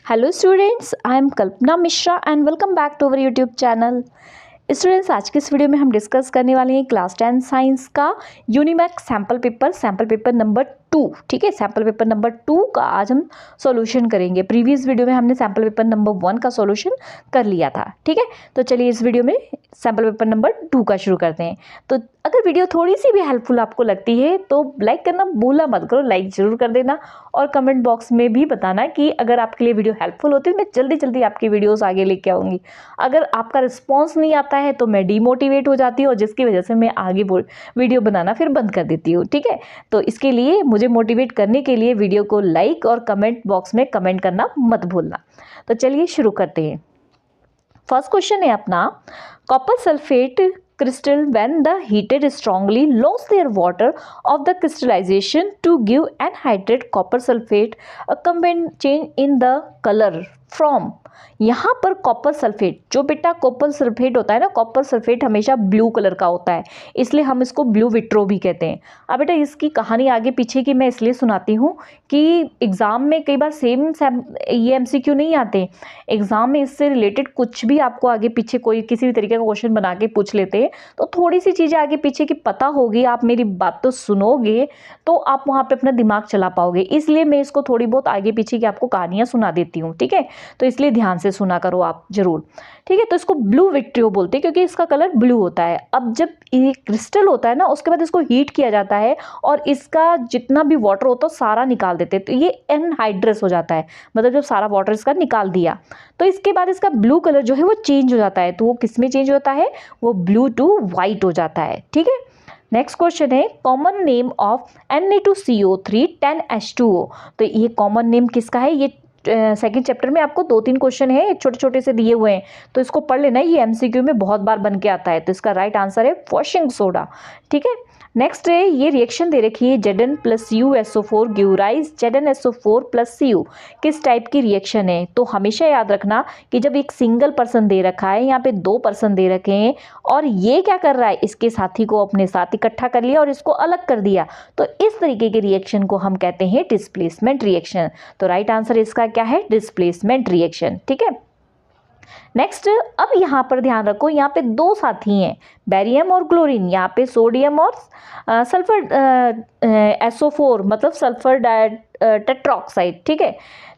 Hello students, I am Kalpana Mishra and welcome back to our YouTube channel. Students, आज के इस video में हम डिस्कस करने वाले हैं क्लास 10 साइंस का यूनिमैक सैम्पल पेपर नंबर 2। ठीक है, सैम्पल पेपर नंबर 2 का आज हम सॉल्यूशन करेंगे। प्रीवियस वीडियो में हमने सैम्पल पेपर नंबर 1 का सॉल्यूशन कर लिया था। ठीक है, तो चलिए इस वीडियो में सैम्पल पेपर नंबर 2 का शुरू करते हैं। तो अगर वीडियो थोड़ी सी भी हेल्पफुल आपको लगती है तो लाइक करना भूला मत करो, लाइक जरूर कर देना और कमेंट बॉक्स में भी बताना कि अगर आपके लिए वीडियो हेल्पफुल होती है मैं जल्दी जल्दी आपकी वीडियोस आगे लेके आऊँगी। अगर आपका रिस्पॉन्स नहीं आता है तो मैं डीमोटिवेट हो जाती हूँ और जिसकी वजह से मैं आगे वीडियो बनाना फिर बंद कर देती हूँ। ठीक है, तो इसके लिए मुझे मोटिवेट करने के लिए वीडियो को लाइक और कमेंट बॉक्स में कमेंट करना मत भूलना। तो चलिए शुरू करते हैं। फर्स्ट क्वेश्चन है अपना, copper sulphate crystal when the heated strongly lost their water of the crystallization to give anhydride copper sulfate a combined change in the color from। यहाँ पर कॉपर सल्फेट, जो बेटा कॉपर सल्फेट होता है ना, copper sulphate हमेशा blue colour का होता है, इसलिए हम इसको ब्लू विट्रो भी कहते हैं। अब बेटा इसकी कहानी आगे पीछे की मैं इसलिए सुनाती हूँ कि एग्ज़ाम में कई बार सेम ये एमसीक्यू नहीं आते। एग्ज़ाम में इससे रिलेटेड कुछ भी आपको आगे पीछे कोई किसी भी तरीके का क्वेश्चन बना के पूछ लेते हैं, तो थोड़ी सी चीज़ें आगे पीछे की पता होगी, आप मेरी बात तो सुनोगे तो आप वहाँ पे अपना दिमाग चला पाओगे। इसलिए मैं इसको थोड़ी बहुत आगे पीछे की आपको कहानियाँ सुना देती हूँ। ठीक है, तो इसलिए ध्यान से सुना करो आप जरूर। ठीक है, तो इसको ब्लू विट्रियो बोलते हैं क्योंकि इसका कलर ब्लू होता है। अब जब ये क्रिस्टल होता है ना, उसके बाद इसको हीट किया जाता है और इसका जितना भी वाटर होता है सारा निकाल देते हैं, तो ये एनहाइड्रस हो जाता है। मतलब जब सारा वाटर इसका निकाल दिया तो इसके बाद इसका ब्लू कलर जो है वो चेंज हो जाता है। तो वो किस में चेंज होता है? वो ब्लू टू वाइट हो जाता है। ठीक है, नेक्स्ट क्वेश्चन है, common name of Na2CO3 10H2O। तो ये कॉमन नेम किसका है? ये सेकंड चैप्टर में आपको 2-3 क्वेश्चन है छोटे छोटे से दिए हुए हैं, तो इसको पढ़ लेना। ये एमसीक्यू में बहुत बार बन के आता है। तो इसका राइट आंसर है वॉशिंग सोडा। ठीक है, नेक्स्ट है, ये रिएक्शन दे रखी है Zn + CuSO4 give rise ZnSO4 + Cu। किस टाइप की रिएक्शन है? तो हमेशा याद रखना कि जब एक सिंगल पर्सन दे रखा है, यहाँ पे 2 पर्सन दे रखे हैं और ये क्या कर रहा है, इसके साथी को अपने साथ इकट्ठा कर लिया और इसको अलग कर दिया, तो इस तरीके के रिएक्शन को हम कहते हैं डिस्प्लेसमेंट रिएक्शन। तो राइट आंसर इसका क्या है? Displacement reaction. ठीक है, नेक्स्ट, अब यहाँ पर ध्यान रखो, यहाँ पे 2 साथी हैं, बेरियम और क्लोरीन। यहाँ पे सोडियम और सल्फर SO4 मतलब सल्फर टेट्राऑक्साइड। ठीक है,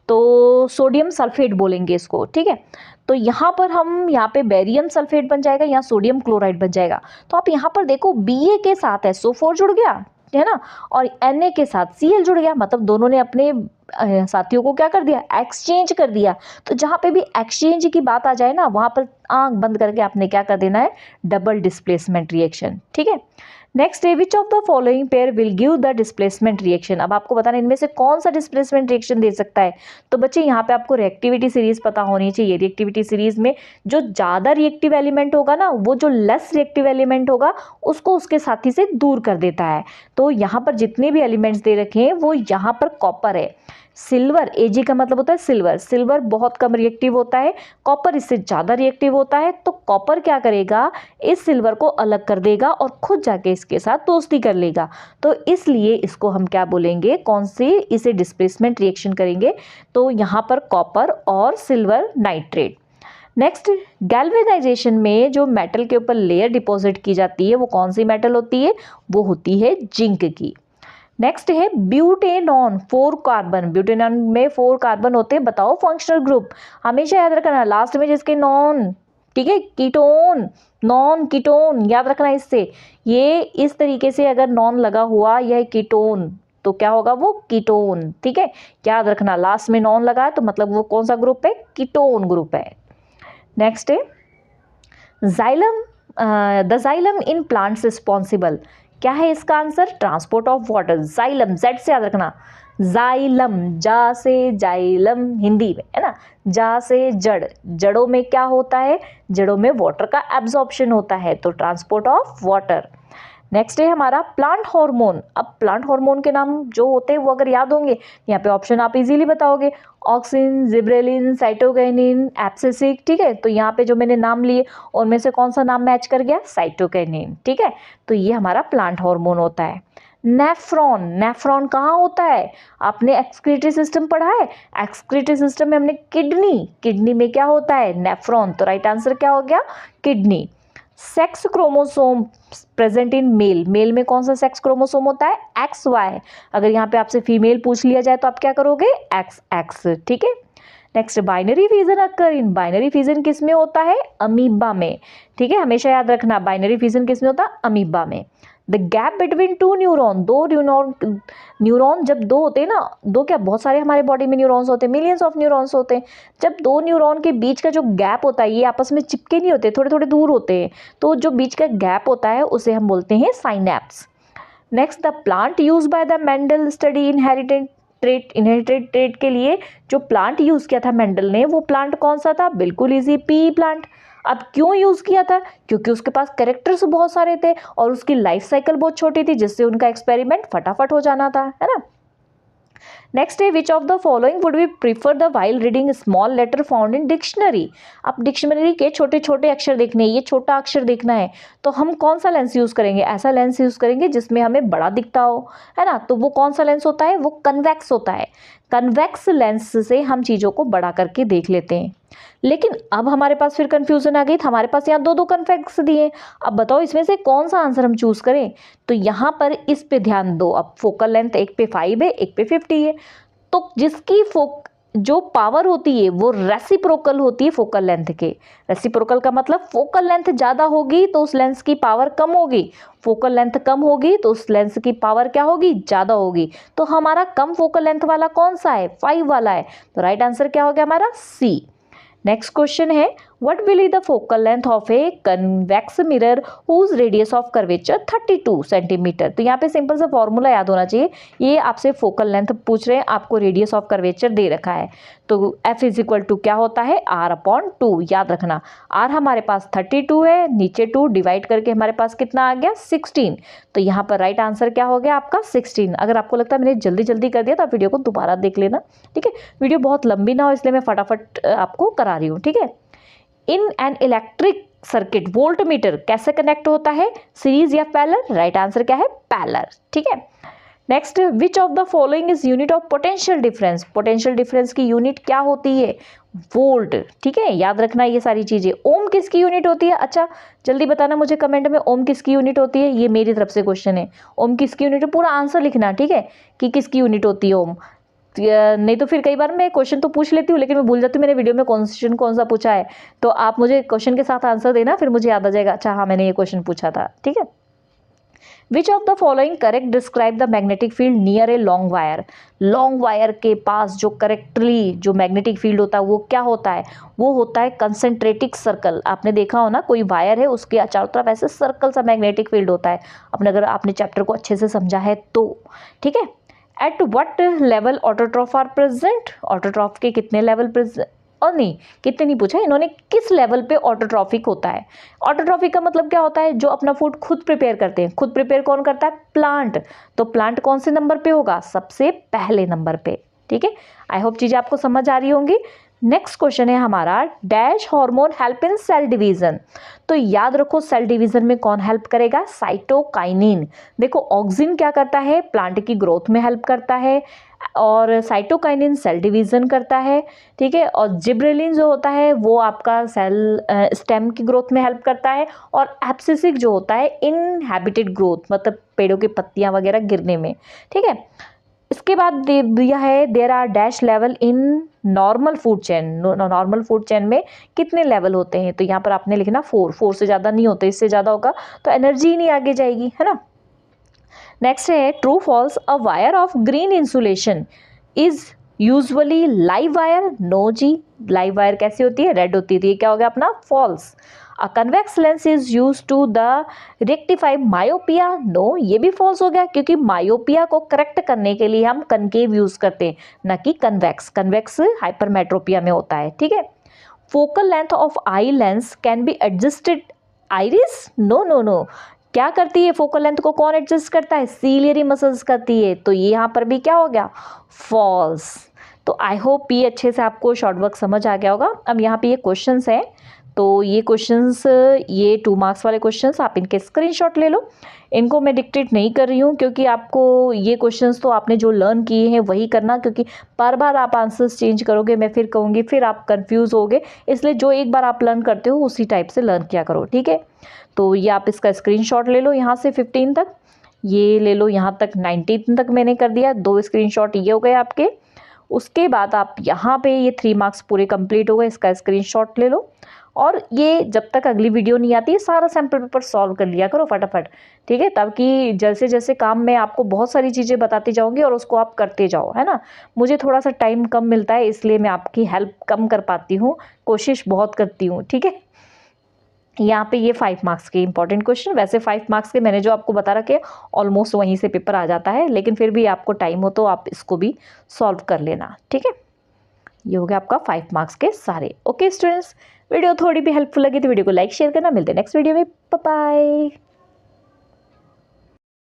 तो सोडियम सल्फेट बोलेंगे इसको। ठीक है, तो यहाँ पर हम यहाँ पे बेरियम सल्फेट बन जाएगा, यहाँ सोडियम क्लोराइड बन जाएगा। तो आप यहाँ पर देखो, Ba के साथ SO4 जुड़ गया है ना, और Na के साथ Cl जुड़ गया, मतलब दोनों ने अपने साथियों को क्या कर दिया? एक्सचेंज कर दिया। तो जहाँ पे भी एक्सचेंज की बात आ जाए ना, वहाँ पर आंख बंद करके आपने क्या कर देना है? Double displacement reaction. ठीक है, नेक्स्ट है, which of the following pair will give the displacement reaction. अब आपको बताना इनमें से कौन सा डिस्प्लेसमेंट रिएक्शन दे सकता है। तो बच्चे यहाँ पे आपको रिएक्टिविटी सीरीज पता होनी चाहिए। रिएक्टिविटी सीरीज में जो ज़्यादा रिएक्टिव एलिमेंट होगा ना, वो जो लेस रिएक्टिव एलिमेंट होगा उसको उसके साथी से दूर कर देता है। तो यहाँ पर जितने भी एलिमेंट्स दे रखे हैं वो यहाँ पर कॉपर है, सिल्वर, Ag का मतलब होता है सिल्वर। सिल्वर बहुत कम रिएक्टिव होता है, कॉपर इससे ज़्यादा रिएक्टिव होता है। तो कॉपर क्या करेगा? इस सिल्वर को अलग कर देगा और खुद जाके इसके साथ दोस्ती कर लेगा। तो इसलिए इसको हम क्या बोलेंगे? कौन से इसे डिस्प्लेसमेंट रिएक्शन करेंगे? तो यहाँ पर कॉपर और सिल्वर नाइट्रेट। नेक्स्ट, गैल्वेनाइजेशन में जो मेटल के ऊपर लेयर डिपॉजिट की जाती है वो कौन सी मेटल होती है? वो होती है जिंक की। नेक्स्ट है ब्यूटेनॉन 4 कार्बन। ब्यूटेनॉन में 4 कार्बन होते हैं, बताओ फंक्शनल ग्रुप। हमेशा याद रखना लास्ट में जिसके नॉन, ठीक है, कीटोन, नॉन कीटोन याद रखना। इससे ये इस तरीके से अगर नॉन लगा हुआ यह कीटोन तो क्या होगा? वो कीटोन। ठीक है, याद रखना लास्ट में नॉन लगा है तो मतलब वो कौन सा ग्रुप है? कीटोन ग्रुप है। नेक्स्ट है xylem, the xylem in plants responsible. क्या है इसका answer? Transport of water. Xylem, Z से याद रखना, जाइलम, जा से जाइलम हिंदी में है ना, जा से जड़। जड़ों में क्या होता है? जड़ों में वाटर का एब्जॉर्प्शन होता है, तो ट्रांसपोर्ट ऑफ वाटर। नेक्स्ट है हमारा प्लांट हार्मोन। अब प्लांट हार्मोन के नाम जो होते हैं वो अगर याद होंगे, यहाँ पे ऑप्शन आप इजीली बताओगे, ऑक्सिन, जिब्रेलिन, साइटोकाइनिन, एब्सिसिक। ठीक है, तो यहाँ पे जो मैंने नाम लिए उनमें से कौन सा नाम मैच कर गया? साइटोकाइनिन। ठीक है, तो ये हमारा प्लांट हार्मोन होता है। नेफ्रॉन। नेफ्रॉन कहाँ होता है? आपने एक्सक्रीटरी सिस्टम पढ़ा है, एक्सक्रीटरी सिस्टम में हमने किडनी, किडनी में क्या होता है? नेफ्रॉन। तो राइट आंसर क्या हो गया? Kidney. Sex chromosome present in male, male में कौन सा सेक्स क्रोमोसोम होता है? XY। अगर यहाँ पे आपसे फीमेल पूछ लिया जाए तो आप क्या करोगे? XX। ठीक है। नेक्स्ट, बाइनरी फिजन अकर इन, बाइनरी फिजन किस में होता है? अमीबा में। ठीक है, हमेशा याद रखना बाइनरी फिजन किस में होता है? अमीबा में। The gap between two neuron, दो न्यूरॉन जब दो होते हैं ना, दो क्या बहुत सारे हमारे बॉडी में न्यूरॉन्स होते हैं, मिलियंस ऑफ न्यूरॉन्स होते हैं। जब दो न्यूरॉन के बीच का जो गैप होता है, ये आपस में चिपके नहीं होते, थोड़े थोड़े दूर होते हैं, तो जो बीच का गैप होता है उसे हम बोलते हैं synapse. Next, the plant use by the Mendel study inherited trait, inherited trait के लिए जो प्लांट यूज किया था मेंडल ने, वो प्लांट कौन सा था? बिल्कुल इजी, पी प्लांट। अब क्यों यूज किया था? क्योंकि उसके पास कैरेक्टर्स बहुत सारे थे और उसकी लाइफ साइकिल बहुत छोटी थी, जिससे उनका एक्सपेरिमेंट फटाफट हो जाना था, है ना। नेक्स्ट है, which of the following would be prefer the while reading small letter found in dictionary. अब डिक्शनरी के छोटे छोटे अक्षर देखने हैं, ये छोटा अक्षर देखना है, तो हम कौन सा लेंस यूज करेंगे? ऐसा लेंस यूज करेंगे जिसमें हमें बड़ा दिखता हो, है ना। तो वो कौन सा लेंस होता है? वो कन्वेक्स होता है। कन्वेक्स लेंस से हम चीज़ों को बड़ा करके देख लेते हैं। लेकिन अब हमारे पास फिर कंफ्यूजन आ गई, हमारे पास यहाँ दो दो कन्वेक्स दिए हैं। अब बताओ इसमें से कौन सा आंसर हम चूज करें? तो यहाँ पर इस पे ध्यान दो। अब फोकल लेंथ एक पे 5 है, एक पे 50 है, तो जिसकी जो पावर होती है वो रेसिप्रोकल होती है फोकल लेंथ के। रेसिप्रोकल का मतलब फोकल लेंथ ज़्यादा होगी तो उस लेंस की पावर कम होगी, फोकल लेंथ कम होगी तो उस लेंस की पावर क्या होगी? ज़्यादा होगी। तो हमारा कम फोकल लेंथ वाला कौन सा है? 5 वाला है। तो राइट आंसर क्या हो गया हमारा? C। नेक्स्ट क्वेश्चन है, what will be the focal length of a convex mirror whose radius of curvature 32 centimetre. तो यहाँ पे सिंपल सा फॉर्मूला याद होना चाहिए। ये आपसे फोकल लेंथ पूछ रहे हैं, आपको रेडियस ऑफ कर्वेचर दे रखा है, तो F इज इक्वल टू क्या होता है? R/2। याद रखना, R हमारे पास 32 है, नीचे 2 डिवाइड करके हमारे पास कितना आ गया? 16। तो यहाँ पर राइट आंसर क्या हो गया आपका? 16। अगर आपको लगता है मैंने जल्दी जल्दी कर दिया तो आप वीडियो को दोबारा देख लेना, ठीक है। वीडियो बहुत लंबी ना हो इसलिए मैं फटाफट आपको करा रही हूँ, ठीक है। In an electric circuit volt meter कैसे कनेक्ट होता है? सीरीज या पैरेलल? राइट आंसर क्या है? पैरेलल, ठीक है। Next, which of the following is unit of potential difference. Potential difference की यूनिट क्या होती है? वोल्ट, ठीक है। याद रखना ये सारी चीजें। ओम किसकी यूनिट होती है? अच्छा जल्दी बताना मुझे कमेंट में, ओम किसकी यूनिट होती है? ये मेरी तरफ से क्वेश्चन है, ओम किसकी यूनिट है? पूरा आंसर लिखना, ठीक है, कि किसकी यूनिट होती है ओम। नहीं तो फिर कई बार मैं क्वेश्चन तो पूछ लेती हूँ लेकिन मैं भूल जाती हूँ मैंने वीडियो में क्वेश्चन कौन सा पूछा है। तो आप मुझे क्वेश्चन के साथ आंसर देना, फिर मुझे याद आ जाएगा, अच्छा हाँ मैंने ये क्वेश्चन पूछा था, ठीक है। Which of the following correct describe the magnetic field near a long wire. Long wire के पास जो करेक्टली जो मैग्नेटिक फील्ड होता है वो क्या होता है? वो होता है कंसेंट्रेटिक सर्कल। आपने देखा हो ना, कोई वायर है उसके चारों तरफ ऐसे सर्कल सा मैग्नेटिक फील्ड होता है, अपने अगर आपने चैप्टर को अच्छे से समझा है तो, ठीक है। At what level autotroph are present. Autotroph के कितने लेवल प्रेजेंट, और नहीं कितने नहीं पूछा इन्होंने, किस लेवल पे ऑटोट्रॉफिक होता है। ऑटोट्रॉफिक का मतलब क्या होता है? जो अपना फूड खुद प्रिपेयर करते हैं। खुद प्रिपेयर कौन करता है? प्लांट। तो प्लांट कौन से नंबर पे होगा? सबसे पहले नंबर पे, ठीक है। आई होप चीजें आपको समझ आ रही होंगी। नेक्स्ट क्वेश्चन है हमारा, dash hormone help in cell division. तो याद रखो सेल डिवीजन में कौन हेल्प करेगा? साइटोकाइनिन। देखो ऑक्सिन क्या करता है? प्लांट की ग्रोथ में हेल्प करता है, और साइटोकाइनिन सेल डिवीजन करता है, ठीक है। और जिब्रेलिन जो होता है वो आपका सेल स्टेम की ग्रोथ में हेल्प करता है, और एब्सिसिक जो होता है इनहैबिटेड ग्रोथ, मतलब पेड़ों की पत्तियां वगैरह गिरने में, ठीक है। इसके बाद दिया है there are dash level in normal food chain. Normal food chain में कितने लेवल होते हैं? तो यहाँ पर आपने लिखना 4 से ज़्यादा नहीं होते, इससे ज़्यादा होगा तो एनर्जी ही नहीं आगे जाएगी, है ना। नेक्स्ट है true false, a wire of green insulation is usually live wire. No जी, लाइव वायर कैसी होती है? रेड होती है, तो ये क्या हो गया अपना? False. A convex lens is use to the rectify myopia. No, ये भी फॉल्स हो गया क्योंकि मायोपिया को करेक्ट करने के लिए हम कनकेव यूज करते हैं, न कि कन्वेक्स। कन्वेक्स हाइपरमेट्रोपिया में होता है, ठीक है। Focal length of eye lens can be adjusted iris. No no no, क्या करती है फोकल लेंथ को कौन एडजस्ट करता है? सीलियरी मसल्स करती है, तो ये यहाँ पर भी क्या हो गया? फॉल्स। तो आई होप ये अच्छे से आपको शॉर्ट वर्क समझ आ गया होगा। अब यहाँ पे ये क्वेश्चंस हैं, तो ये क्वेश्चंस, ये 2 मार्क्स वाले क्वेश्चंस आप इनके स्क्रीनशॉट ले लो। इनको मैं डिक्टेट नहीं कर रही हूँ क्योंकि आपको ये क्वेश्चंस तो आपने जो लर्न किए हैं वही करना, क्योंकि बार बार आप आंसर्स चेंज करोगे, मैं फिर कहूँगी, फिर आप कंफ्यूज होगे। इसलिए जो एक बार आप लर्न करते हो उसी टाइप से लर्न किया करो, ठीक है। तो ये आप इसका स्क्रीनशॉट ले लो यहाँ से 15 तक, ये ले लो यहाँ तक 19 तक मैंने कर दिया, 2 स्क्रीनशॉट ये हो गए आपके। उसके बाद आप यहाँ पे ये 3 मार्क्स पूरे कंप्लीट हो गए, इसका स्क्रीनशॉट ले लो। और ये जब तक अगली वीडियो नहीं आती है सारा सैम्पल पेपर सॉल्व कर लिया करो फटाफट, ठीक है। ताकि जैसे जैसे काम मैं आपको बहुत सारी चीज़ें बताती जाऊँगी और उसको आप करते जाओ, है ना। मुझे थोड़ा सा टाइम कम मिलता है इसलिए मैं आपकी हेल्प कम कर पाती हूँ, कोशिश बहुत करती हूँ, ठीक है। यहाँ पे ये 5 मार्क्स के इंपॉर्टेंट क्वेश्चन, वैसे 5 मार्क्स के मैंने जो आपको बता रखे ऑलमोस्ट वहीं से पेपर आ जाता है, लेकिन फिर भी आपको टाइम हो तो आप इसको भी सॉल्व कर लेना, ठीक है। ये हो गया आपका 5 मार्क्स के सारे। ओके स्टूडेंट्स, वीडियो थोड़ी भी हेल्पफुल लगी तो वीडियो को लाइक शेयर करना। मिलते हैं नेक्स्ट वीडियो में, बाय बाय।